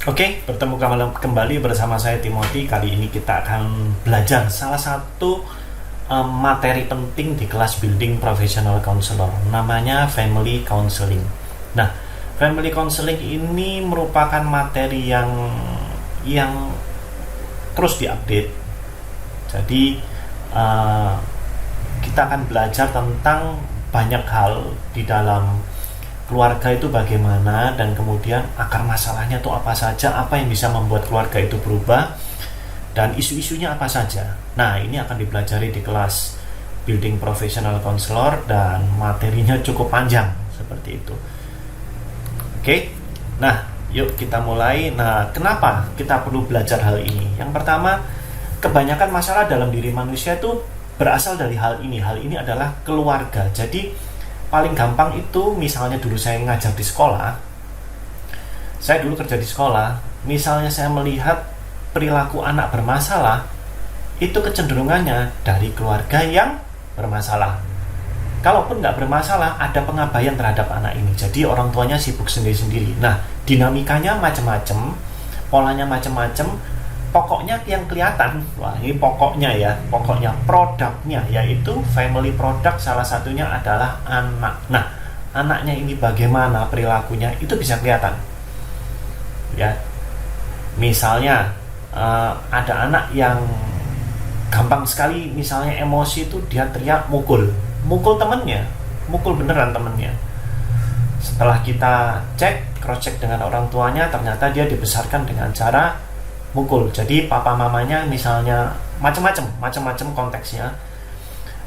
Oke, bertemu kembali bersama saya Timothy. Kali ini kita akan belajar salah satu materi penting di kelas building professional counselor, namanya family counseling. Nah, family counseling ini merupakan materi yang terus diupdate. Jadi kita akan belajar tentang banyak hal di dalam keluarga itu bagaimana, dan kemudian akar masalahnya itu apa saja, apa yang bisa membuat keluarga itu berubah, dan isu-isunya apa saja. Nah, ini akan dipelajari di kelas building professional counselor dan materinya cukup panjang seperti itu. Oke, nah yuk kita mulai. Nah, kenapa kita perlu belajar hal ini? Yang pertama, kebanyakan masalah dalam diri manusia itu berasal dari hal ini. Hal ini adalah keluarga. Jadi paling gampang itu, misalnya dulu saya ngajar di sekolah, saya dulu kerja di sekolah, misalnya saya melihat perilaku anak bermasalah, itu kecenderungannya dari keluarga yang bermasalah. Kalaupun nggak bermasalah, ada pengabaian terhadap anak ini, jadi orang tuanya sibuk sendiri-sendiri. Nah, dinamikanya macam-macam, polanya macam-macam. Pokoknya yang kelihatan, wah ini pokoknya ya, pokoknya produknya, yaitu family product, salah satunya adalah anak. Nah, anaknya ini bagaimana perilakunya, itu bisa kelihatan ya. Misalnya ada anak yang gampang sekali, misalnya emosi itu dia teriak, mukul temennya, mukul beneran temennya. Setelah kita cek, cross check dengan orang tuanya, ternyata dia dibesarkan dengan cara mukul. Jadi papa mamanya misalnya macam-macam konteksnya.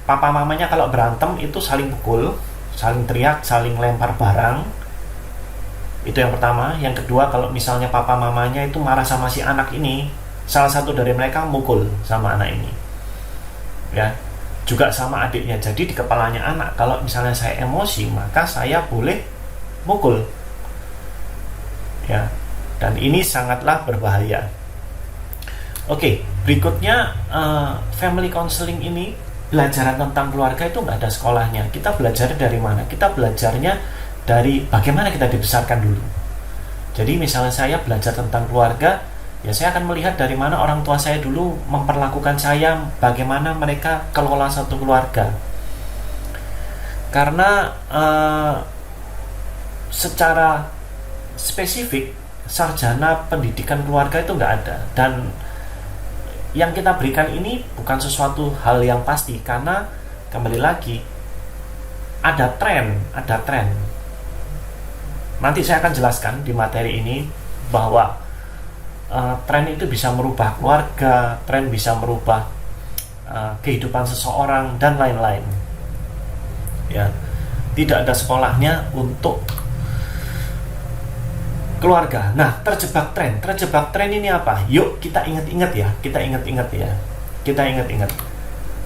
Papa mamanya kalau berantem itu saling pukul, saling teriak, saling lempar barang. Itu yang pertama. Yang kedua, kalau misalnya papa mamanya itu marah sama si anak ini, salah satu dari mereka mukul sama anak ini. Ya. Juga sama adiknya. Jadi di kepalanya anak, kalau misalnya saya emosi, maka saya boleh mukul. Ya. Dan ini sangatlah berbahaya. Oke, berikutnya family counseling ini, pelajaran tentang keluarga itu nggak ada sekolahnya. Kita belajar dari mana? Kita belajarnya dari bagaimana kita dibesarkan dulu. Jadi misalnya saya belajar tentang keluarga, ya saya akan melihat dari mana orang tua saya dulu memperlakukan saya, bagaimana mereka kelola satu keluarga. Karena secara spesifik sarjana pendidikan keluarga itu nggak ada, dan yang kita berikan ini bukan sesuatu hal yang pasti, karena kembali lagi ada tren. Nanti saya akan jelaskan di materi ini bahwa tren itu bisa merubah keluarga, tren bisa merubah kehidupan seseorang dan lain-lain. Ya, tidak ada sekolahnya untuk keluarga. Nah, terjebak tren ini apa? Yuk kita ingat-ingat ya. Kita ingat.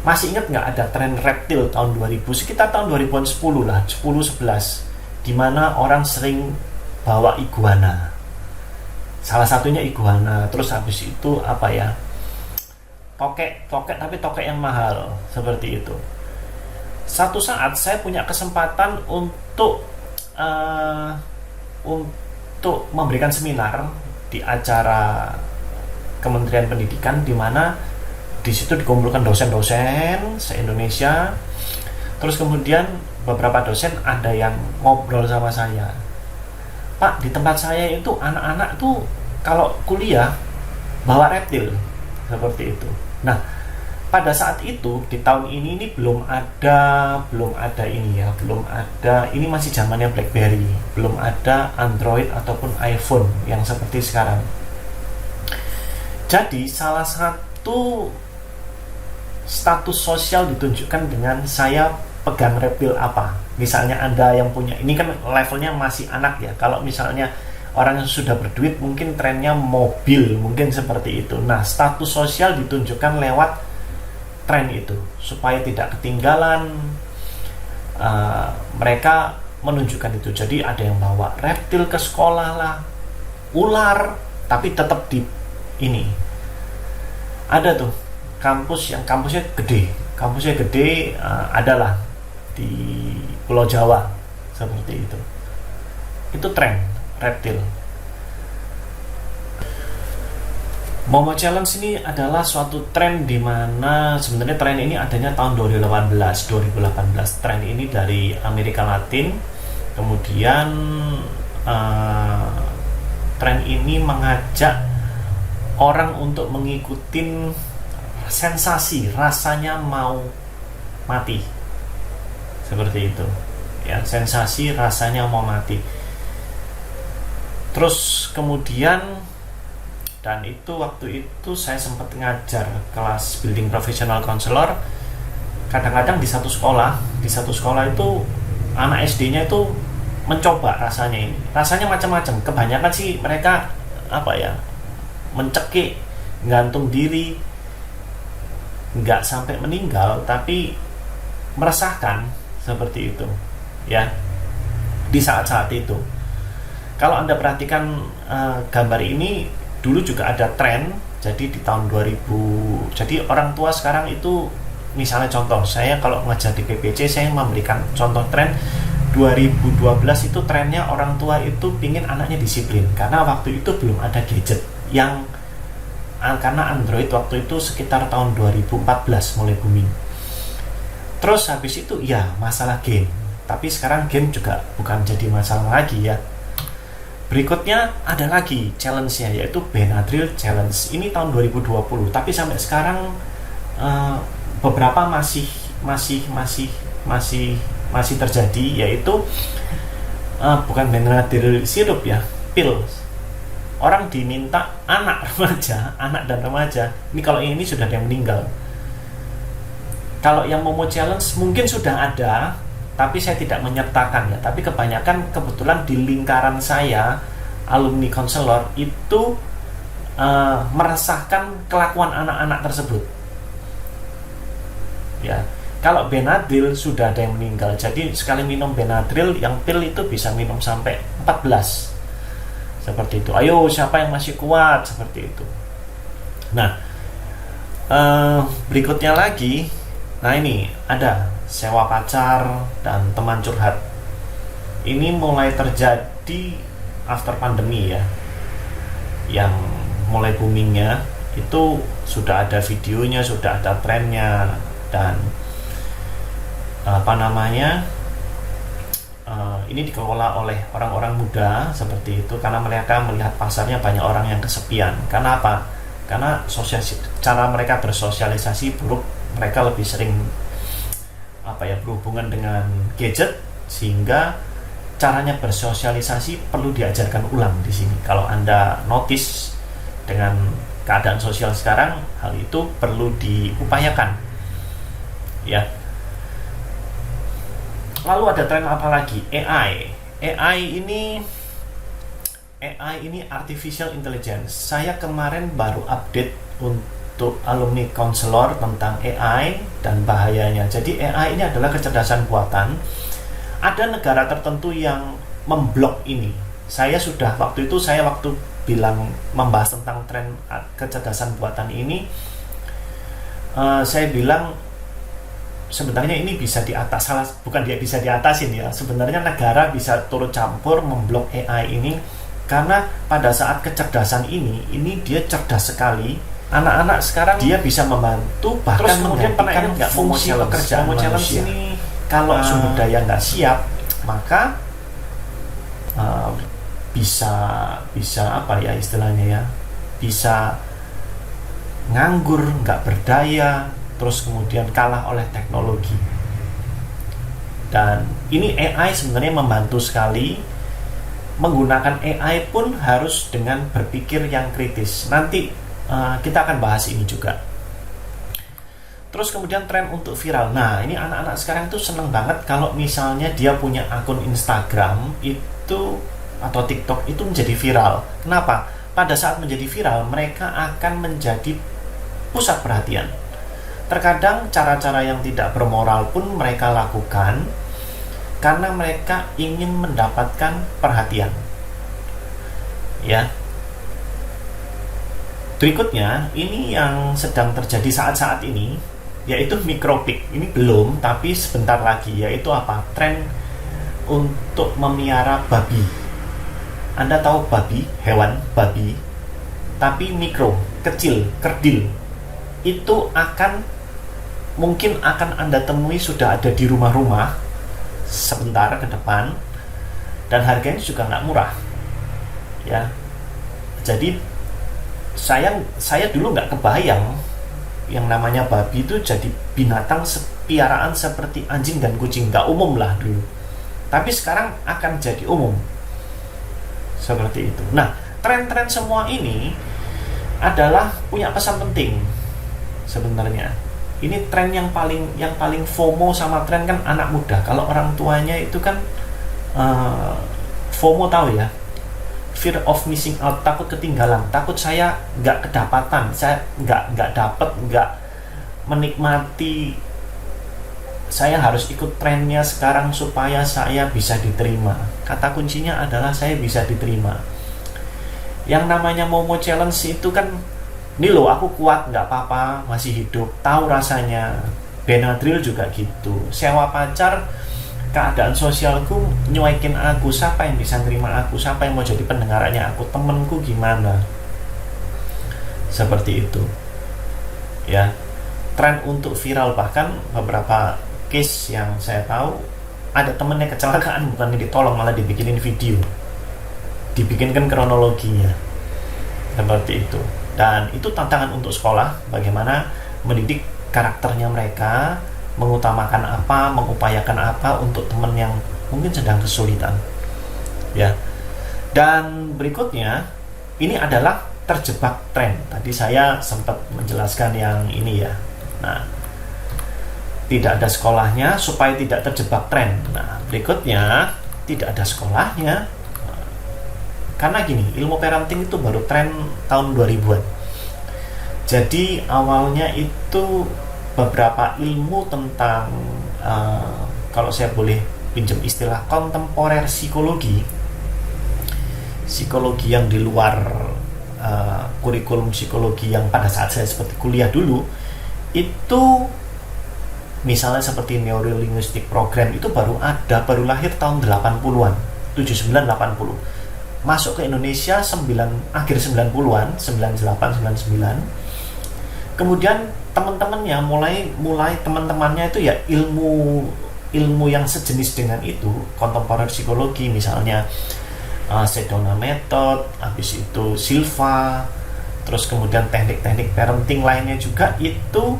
Masih ingat nggak ada tren reptil tahun 2000, sekitar tahun 2010 lah, 10-11, di mana orang sering bawa iguana. Salah satunya iguana. Terus habis itu apa ya? Tokek, tapi tokek yang mahal, seperti itu. Satu saat saya punya kesempatan untuk memberikan seminar di acara Kementerian Pendidikan, di mana di situ dikumpulkan dosen-dosen se-Indonesia. Terus kemudian beberapa dosen ada yang ngobrol sama saya, Pak, di tempat saya itu anak-anak tuh kalau kuliah bawa reptil, seperti itu. Nah, pada saat itu di tahun ini belum ada ini ya, ini masih zamannya BlackBerry, belum ada Android ataupun iPhone yang seperti sekarang. Jadi salah satu status sosial ditunjukkan dengan saya pegang reptil apa. Misalnya Anda yang punya, ini kan levelnya masih anak ya. Kalau misalnya orang yang sudah berduit, mungkin trennya mobil, mungkin seperti itu. Nah, status sosial ditunjukkan lewat tren itu, supaya tidak ketinggalan. Mereka menunjukkan itu. Jadi ada yang bawa reptil ke sekolah lah, ular, tapi tetap di ini. Ada tuh kampusnya gede, adalah di Pulau Jawa, seperti itu. Itu tren reptil. Momo Challenge ini adalah suatu tren di mana sebenarnya tren ini adanya tahun 2018. Tren ini dari Amerika Latin. Kemudian tren ini mengajak orang untuk mengikuti sensasi rasanya mau mati. Seperti itu. Ya, sensasi rasanya mau mati. Terus kemudian, dan itu waktu itu saya sempat ngajar kelas building professional counselor. Kadang-kadang di satu sekolah itu anak SD-nya itu mencoba rasanya ini. Rasanya macam-macam. Kebanyakan sih mereka mencekik, gantung diri, nggak sampai meninggal, tapi meresahkan seperti itu. Ya, di saat-saat itu. Kalau Anda perhatikan gambar ini, dulu juga ada tren. Jadi di tahun 2000, jadi orang tua sekarang itu, misalnya contoh, saya kalau ngajar di PPC, saya memberikan contoh tren 2012 itu trennya orang tua itu pingin anaknya disiplin, karena waktu itu belum ada gadget yang, karena Android waktu itu sekitar tahun 2014 mulai booming. Terus habis itu ya masalah game, tapi sekarang game juga bukan jadi masalah lagi ya. Berikutnya ada lagi challenge-nya, yaitu Benadryl Challenge. Ini tahun 2020, tapi sampai sekarang beberapa masih terjadi, yaitu bukan Benadryl sirup ya, pil. Orang diminta, anak dan remaja. Ini kalau ini sudah ada yang meninggal. Kalau yang Momo Challenge mungkin sudah ada, tapi saya tidak menyertakan ya. Tapi kebanyakan kebetulan di lingkaran saya, alumni konselor itu meresahkan kelakuan anak-anak tersebut. Ya, kalau Benadryl sudah ada yang meninggal. Jadi sekali minum Benadryl yang pil itu bisa minum sampai 14. Seperti itu. Ayo, siapa yang masih kuat? Seperti itu. Nah, berikutnya lagi, nah ini ada sewa pacar dan teman curhat. Ini mulai terjadi after pandemi ya, yang mulai boomingnya itu sudah ada videonya, sudah ada trennya, dan ini dikelola oleh orang-orang muda seperti itu, karena mereka melihat pasarnya banyak orang yang kesepian. Karena apa? Karena cara mereka bersosialisasi buruk, mereka lebih sering berhubungan dengan gadget, sehingga caranya bersosialisasi perlu diajarkan ulang di sini. Kalau Anda notice dengan keadaan sosial sekarang, hal itu perlu diupayakan. Ya. Lalu ada tren apa lagi? AI ini artificial intelligence. Saya kemarin baru update untuk alumni konselor tentang AI dan bahayanya. Jadi AI ini adalah kecerdasan buatan. Ada negara tertentu yang memblok ini. Waktu bilang membahas tentang tren kecerdasan buatan ini, saya bilang sebenarnya ini bisa bisa diatasin ya. Sebenarnya negara bisa turut campur memblok AI ini, karena pada saat kecerdasan ini dia cerdas sekali. Anak-anak sekarang dia bisa membantu, bahkan menggantikan fungsi pekerjaan manusia. Ini kalau sumber daya nggak siap, maka bisa nganggur, nggak berdaya, terus kemudian kalah oleh teknologi. Dan ini AI sebenarnya membantu sekali. Menggunakan AI pun harus dengan berpikir yang kritis. Nanti kita akan bahas ini juga. Terus kemudian tren untuk viral. Nah, ini anak-anak sekarang itu seneng banget kalau misalnya dia punya akun Instagram itu atau TikTok itu menjadi viral. Kenapa? Pada saat menjadi viral, mereka akan menjadi pusat perhatian. Terkadang cara-cara yang tidak bermoral pun mereka lakukan karena mereka ingin mendapatkan perhatian. Ya. Berikutnya, ini yang sedang terjadi saat-saat ini, yaitu micropic. Ini belum, tapi sebentar lagi, yaitu apa? Tren untuk memelihara babi. Anda tahu babi, hewan babi? tapi mikro, kecil, kerdil, itu mungkin akan Anda temui sudah ada di rumah-rumah sebentar ke depan, dan harganya juga nggak murah ya. Jadi saya dulu nggak kebayang yang namanya babi itu jadi binatang piaraan seperti anjing dan kucing, nggak umum lah dulu, tapi sekarang akan jadi umum seperti itu. Nah, tren-tren semua ini adalah punya pesan penting sebenarnya. Ini tren yang paling FOMO sama tren kan anak muda. Kalau orang tuanya itu kan FOMO, tahu ya, fear of missing out, takut ketinggalan, takut saya nggak kedapatan, saya nggak dapet, nggak menikmati, saya harus ikut trennya sekarang supaya saya bisa diterima. Kata kuncinya adalah saya bisa diterima. Yang namanya Momo Challenge itu kan, ini loh aku kuat, nggak apa-apa, masih hidup, tahu rasanya. Benadryl juga gitu, sewa pacar, keadaan sosialku nyuekin aku, siapa yang bisa nerima aku, siapa yang mau jadi pendengarannya aku, temenku gimana, seperti itu ya. Tren untuk viral, bahkan beberapa case yang saya tahu, ada temennya kecelakaan, bukan ditolong malah dibikinin video, dibikinkan kronologinya seperti itu. Dan itu tantangan untuk sekolah, bagaimana mendidik karakternya mereka, mengutamakan apa, mengupayakan apa untuk teman yang mungkin sedang kesulitan ya. Dan berikutnya ini adalah terjebak tren. Tadi saya sempat menjelaskan yang ini ya. Nah, tidak ada sekolahnya supaya tidak terjebak tren. Nah, berikutnya tidak ada sekolahnya karena gini, ilmu parenting itu baru tren tahun 2000-an. Jadi awalnya itu beberapa ilmu tentang kalau saya boleh pinjam istilah kontemporer psikologi yang di luar kurikulum psikologi yang pada saat saya seperti kuliah dulu, itu misalnya seperti neurolinguistic program itu baru lahir tahun 80-an, 79 80, masuk ke Indonesia akhir 90-an, 98 99. Kemudian teman-temannya mulai teman-temannya itu ya ilmu yang sejenis dengan itu, kontemporer psikologi, misalnya Sedona Method, habis itu Silva, terus kemudian teknik-teknik parenting lainnya juga itu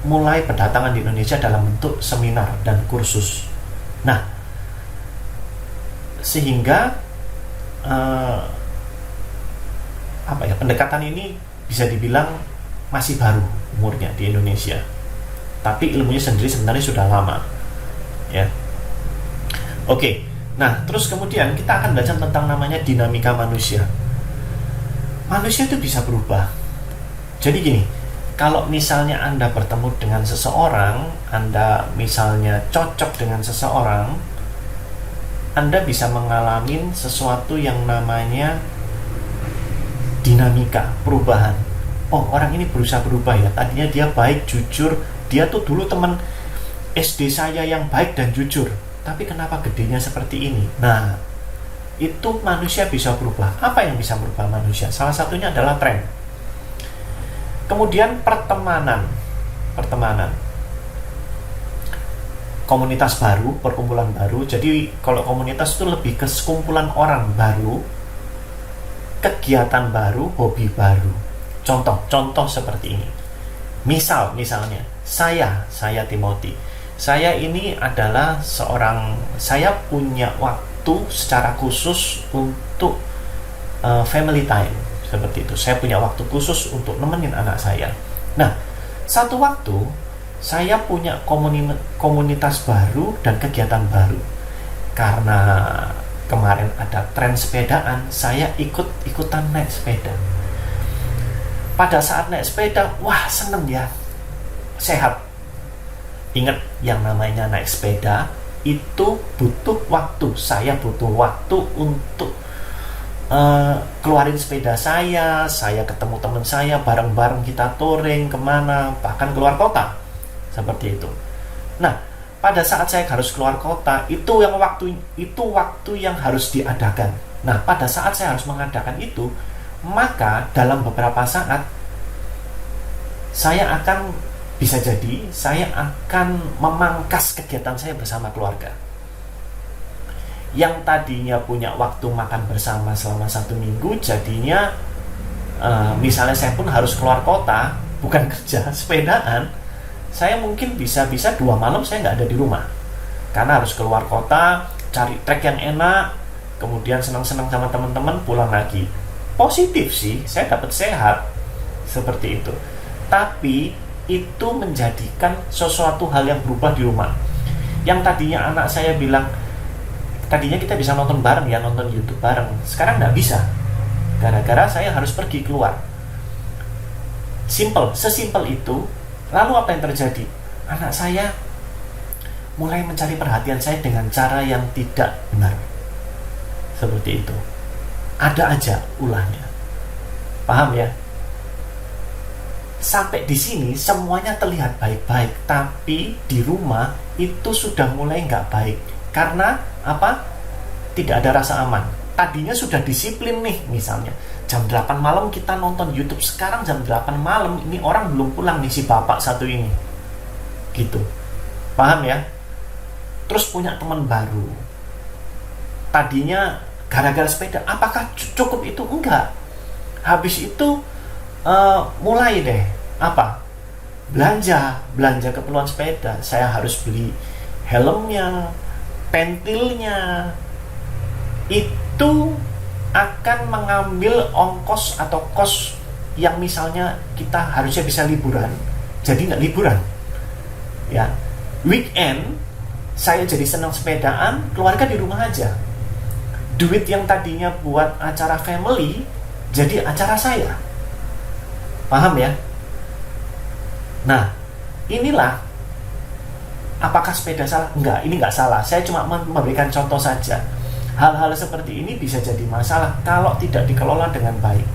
mulai berdatangan di Indonesia dalam bentuk seminar dan kursus. Nah, sehingga pendekatan ini bisa dibilang masih baru umurnya di Indonesia, tapi ilmunya sendiri sebenarnya sudah lama ya. Oke, nah terus kemudian kita akan belajar tentang namanya dinamika manusia. Manusia itu bisa berubah. Jadi gini, kalau misalnya Anda bertemu dengan seseorang, Anda misalnya cocok dengan seseorang, Anda bisa mengalami sesuatu yang namanya dinamika, perubahan. Oh, orang ini berusaha berubah ya, tadinya dia baik, jujur, dia tuh dulu teman SD saya yang baik dan jujur, tapi kenapa gedenya seperti ini? Nah, itu manusia bisa berubah. Apa yang bisa berubah manusia? Salah satunya adalah tren. Kemudian pertemanan, komunitas baru, perkumpulan baru. Jadi kalau komunitas itu lebih ke sekumpulan orang baru, kegiatan baru, hobi baru. Contoh seperti ini. Misalnya saya Timothy. Saya ini adalah saya punya waktu secara khusus untuk family time, seperti itu. Saya punya waktu khusus untuk nemenin anak saya. Nah, satu waktu saya punya komunitas baru dan kegiatan baru. Karena kemarin ada tren sepedaan, saya ikutan naik sepeda. Pada saat naik sepeda, wah seneng ya, sehat. Ingat, yang namanya naik sepeda itu butuh waktu. Saya butuh waktu untuk keluarin sepeda saya ketemu teman saya, bareng-bareng kita touring kemana, bahkan keluar kota, seperti itu. Nah, pada saat saya harus keluar kota, itu waktu yang harus diadakan. Nah, pada saat saya harus mengadakan itu, maka dalam beberapa saat saya akan memangkas kegiatan saya bersama keluarga. Yang tadinya punya waktu makan bersama selama 1 minggu, jadinya misalnya saya pun harus keluar kota, bukan kerja, sepedaan, saya mungkin bisa-bisa 2 malam saya nggak ada di rumah karena harus keluar kota, cari trek yang enak, kemudian senang-senang sama teman-teman, pulang lagi. Positif sih, saya dapat sehat seperti itu. Tapi itu menjadikan sesuatu hal yang berubah di rumah. Yang tadinya anak saya bilang, tadinya kita bisa nonton bareng ya, nonton YouTube bareng, sekarang nggak bisa gara-gara saya harus pergi keluar. Sesimpel itu. Lalu apa yang terjadi? Anak saya mulai mencari perhatian saya dengan cara yang tidak benar. Seperti itu. Ada aja ulahnya. Paham ya? Sampai di sini semuanya terlihat baik-baik, tapi di rumah itu sudah mulai nggak baik. Karena apa? Tidak ada rasa aman. Tadinya sudah disiplin nih, misalnya jam 8 malam kita nonton YouTube, sekarang jam 8 malam ini orang belum pulang nih, si bapak satu ini. Gitu. Paham ya? Terus punya teman baru. Tadinya gara-gara sepeda, apakah cukup itu? Enggak. Habis itu mulai deh belanja keperluan sepeda. Saya harus beli helmnya, pentilnya. Itu akan mengambil ongkos atau kos yang misalnya kita harusnya bisa liburan, jadi nggak liburan ya. Weekend saya jadi senang sepedaan, keluarga di rumah aja. Duit yang tadinya buat acara family jadi acara saya. Paham ya? Nah, inilah. Apakah sepeda salah? Enggak, ini nggak salah. Saya cuma memberikan contoh saja. Hal-hal seperti ini bisa jadi masalah kalau tidak dikelola dengan baik.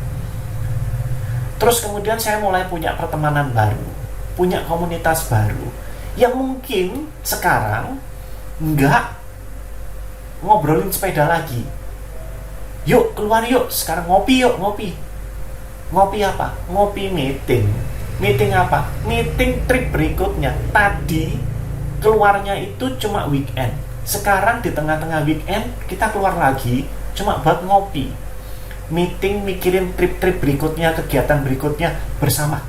Terus kemudian saya mulai punya pertemanan baru, punya komunitas baru, yang mungkin sekarang nggak ngobrolin sepeda lagi. Yuk keluar yuk, sekarang ngopi yuk, ngopi. Ngopi apa? Ngopi meeting. Meeting apa? Meeting trip berikutnya. Tadi keluarnya itu cuma weekend. Sekarang di tengah-tengah weekend kita keluar lagi cuma buat ngopi, meeting, mikirin trip-trip berikutnya, kegiatan berikutnya bersama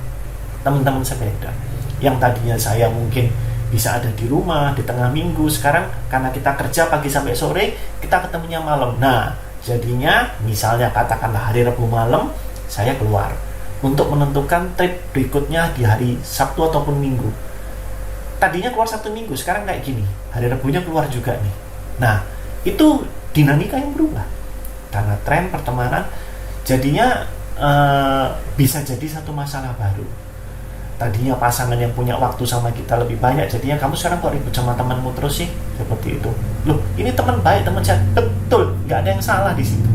teman-teman sepeda. Yang tadinya saya mungkin bisa ada di rumah di tengah minggu, sekarang karena kita kerja pagi sampai sore, kita ketemunya malam. Nah, jadinya misalnya katakanlah hari Rabu malam saya keluar untuk menentukan trip berikutnya di hari Sabtu ataupun Minggu. Tadinya keluar Sabtu Minggu, sekarang kayak gini, hari Rabunya keluar juga nih. Nah, itu dinamika yang berubah karena tren pertemanan. Jadinya bisa jadi satu masalah baru. Tadinya pasangan yang punya waktu sama kita lebih banyak, jadinya kamu sekarang kok ribut sama temanmu terus sih, seperti itu. Loh, ini teman baik, teman sehat, betul, nggak ada yang salah di situ.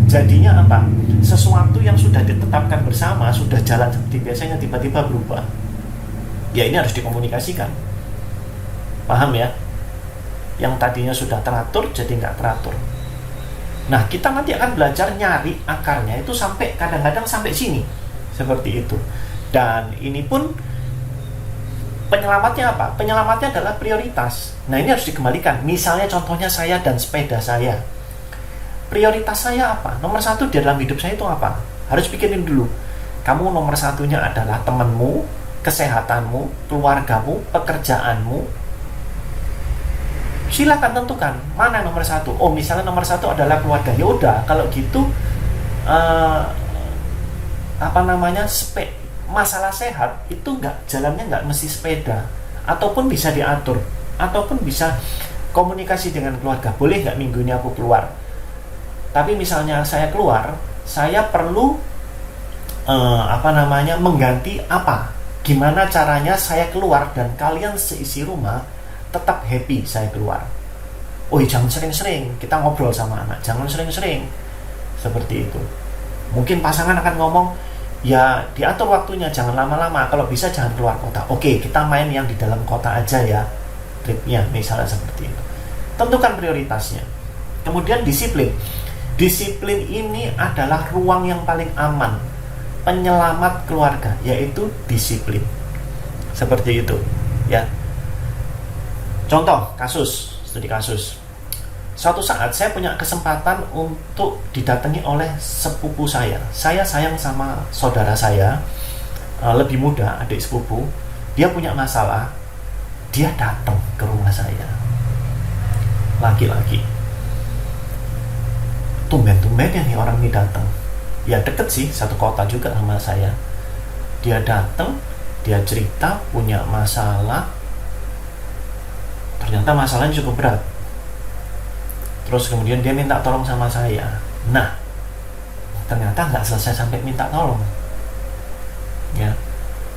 Jadinya apa? Sesuatu yang sudah ditetapkan bersama, sudah jalan seperti biasanya, tiba-tiba berubah. Ya ini harus dikomunikasikan. Paham ya? Yang tadinya sudah teratur jadi nggak teratur. Nah, kita nanti akan belajar nyari akarnya itu sampai kadang-kadang sampai sini, seperti itu. Dan ini pun penyelamatnya apa? Penyelamatnya adalah prioritas. Nah, ini harus dikembalikan. Misalnya contohnya saya dan sepeda saya. Prioritas saya apa? Nomor 1 di dalam hidup saya itu apa? Harus pikirin dulu. Kamu nomor 1-nya adalah temanmu, kesehatanmu, keluargamu, pekerjaanmu. Silakan tentukan mana nomor 1. Oh, misalnya nomor 1 adalah keluarga. Ya udah, kalau gitu masalah sehat itu jalannya nggak mesti sepeda, ataupun bisa diatur, ataupun bisa komunikasi dengan keluarga. Boleh nggak minggu ini aku keluar? Tapi misalnya saya keluar, saya perlu mengganti apa? Gimana caranya saya keluar dan kalian seisi rumah tetap happy saya keluar. Oh, jangan sering-sering kita ngobrol sama anak, jangan sering-sering seperti itu. Mungkin pasangan akan ngomong, ya diatur waktunya, jangan lama-lama, kalau bisa jangan keluar kota. Oke, kita main yang di dalam kota aja ya tripnya, misalnya seperti itu. Tentukan prioritasnya. Kemudian disiplin. Disiplin ini adalah ruang yang paling aman, penyelamat keluarga, yaitu disiplin. Seperti itu, ya. Contoh studi kasus. Suatu saat saya punya kesempatan untuk didatangi oleh sepupu saya. Saya sayang sama saudara saya, lebih muda, adik sepupu. Dia punya masalah, dia datang ke rumah saya. Laki-laki. Tumben-tumben ya nih orang ini datang. Ya deket sih, satu kota juga sama saya. Dia datang, dia cerita punya masalah. Ternyata masalahnya cukup berat. Terus kemudian dia minta tolong sama saya. Nah, ternyata nggak selesai sampai minta tolong. Ya,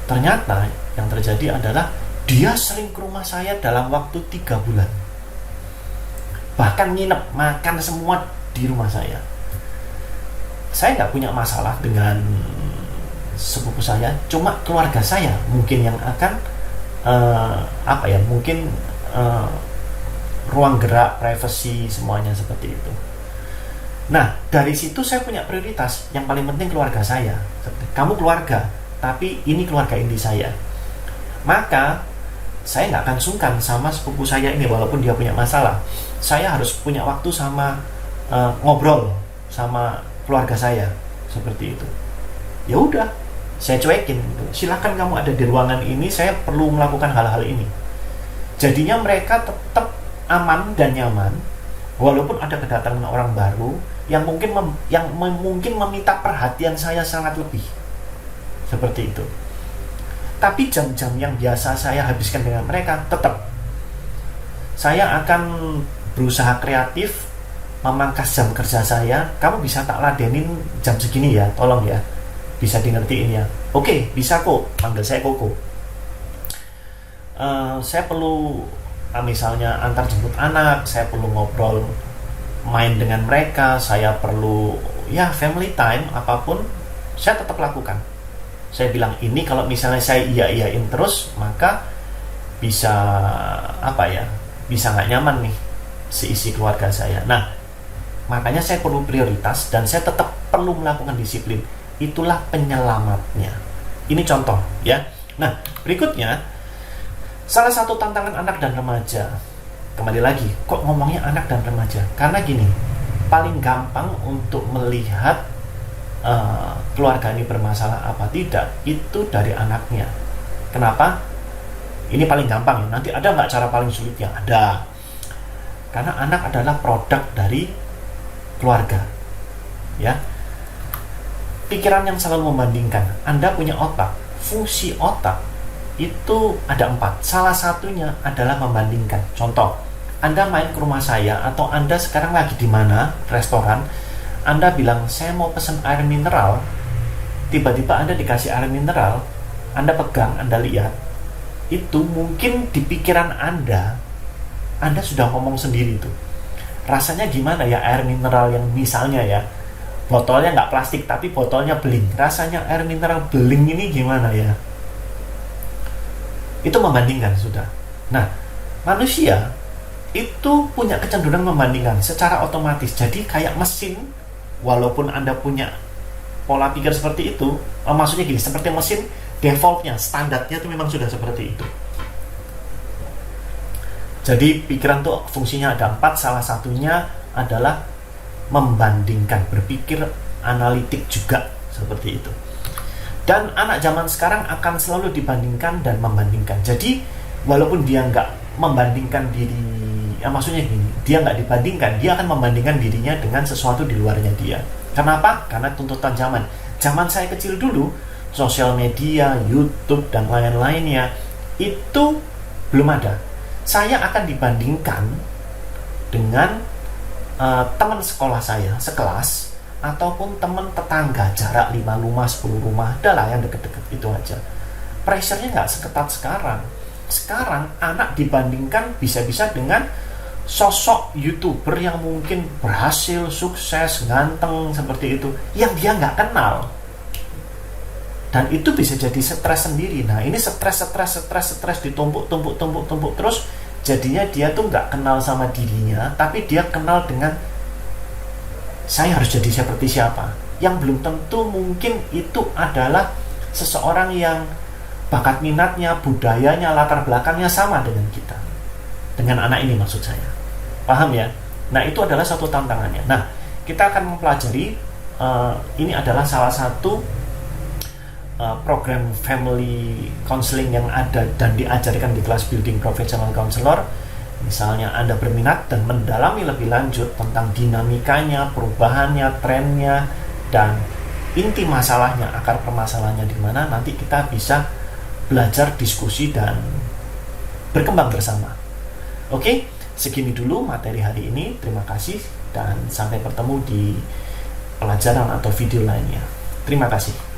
ternyata yang terjadi adalah dia sering ke rumah saya dalam waktu 3 bulan. Bahkan nginep, makan semua di rumah saya. Saya nggak punya masalah dengan sepupu saya, cuma keluarga saya mungkin yang akan mungkin ruang gerak, privasi, semuanya seperti itu. Nah, dari situ saya punya prioritas. Yang paling penting keluarga saya. Kamu keluarga, tapi ini keluarga inti saya. Maka saya nggak akan sungkan sama sepupu saya ini, walaupun dia punya masalah. Saya harus punya waktu sama ngobrol sama keluarga saya, seperti itu. Ya udah, saya cuekin. Silakan kamu ada di ruangan ini, saya perlu melakukan hal-hal ini. Jadinya mereka tetap aman dan nyaman, walaupun ada kedatangan orang baru yang mungkin mungkin meminta perhatian saya sangat lebih, seperti itu. Tapi jam-jam yang biasa saya habiskan dengan mereka, tetap saya akan berusaha kreatif memangkas jam kerja saya. Kamu bisa tak ladenin jam segini ya, tolong ya, bisa di ngertiin ya. Oke, bisa kok, panggil saya Koko. Saya perlu misalnya antar jemput anak, saya perlu ngobrol, main dengan mereka, saya perlu ya family time, apapun saya tetap lakukan. Saya bilang ini, kalau misalnya saya iya-iyain terus, maka bisa bisa nggak nyaman nih seisi keluarga saya. Nah, makanya saya perlu prioritas dan saya tetap perlu melakukan disiplin. Itulah penyelamatnya. Ini contoh ya. Nah, berikutnya, salah satu tantangan anak dan remaja. Kembali lagi, kok ngomongnya anak dan remaja? Karena gini, paling gampang untuk melihat keluarga ini bermasalah apa tidak, itu dari anaknya. Kenapa? Ini paling gampang ya. Nanti ada nggak cara paling sulitnya? Ada. Karena anak adalah produk dari keluarga, ya. Pikiran yang selalu membandingkan. Anda punya otak, fungsi otak itu ada 4. Salah satunya adalah membandingkan. Contoh, Anda main ke rumah saya, atau Anda sekarang lagi di mana, restoran, Anda bilang saya mau pesan air mineral, tiba-tiba Anda dikasih air mineral, Anda pegang, Anda lihat, itu mungkin di pikiran Anda sudah ngomong sendiri tuh, rasanya gimana ya air mineral yang misalnya ya, botolnya nggak plastik tapi botolnya beling, rasanya air mineral beling ini gimana ya. Itu membandingkan sudah. Nah, manusia itu punya kecenderungan membandingkan secara otomatis. Jadi kayak mesin, walaupun Anda punya pola pikir seperti itu, maksudnya gini, seperti mesin, defaultnya, standarnya itu memang sudah seperti itu. Jadi pikiran tuh fungsinya ada 4, salah satunya adalah membandingkan, berpikir analitik juga, seperti itu. Dan anak zaman sekarang akan selalu dibandingkan dan membandingkan. Jadi walaupun dia nggak membandingkan diri, maksudnya gini, dia nggak dibandingkan, dia akan membandingkan dirinya dengan sesuatu di luarnya dia. Kenapa? Karena tuntutan zaman. Zaman saya kecil dulu, sosial media, YouTube dan lain-lainnya itu belum ada. Saya akan dibandingkan dengan teman sekolah saya sekelas, ataupun teman tetangga jarak 5 rumah, 10 rumah, adalah yang deket-deket itu aja. Pressure-nya nggak seketat sekarang. Sekarang anak dibandingkan bisa-bisa dengan sosok YouTuber yang mungkin berhasil, sukses, ganteng seperti itu, yang dia nggak kenal. Dan itu bisa jadi stres sendiri. Nah, ini stres ditumpuk terus, jadinya dia tuh nggak kenal sama dirinya, tapi dia kenal dengan saya harus jadi seperti siapa. Yang belum tentu mungkin itu adalah seseorang yang bakat minatnya, budayanya, latar belakangnya sama dengan kita. Dengan anak ini maksud saya. Paham ya? Nah, itu adalah satu tantangannya. Nah, kita akan mempelajari, ini adalah salah satu program family counseling yang ada dan diajarkan di kelas Building Professional Counselor. Misalnya Anda berminat dan mendalami lebih lanjut tentang dinamikanya, perubahannya, trennya, dan inti masalahnya, akar permasalahannya di mana, nanti kita bisa belajar, diskusi, dan berkembang bersama. Oke, segini dulu materi hari ini. Terima kasih dan sampai bertemu di pelajaran atau video lainnya. Terima kasih.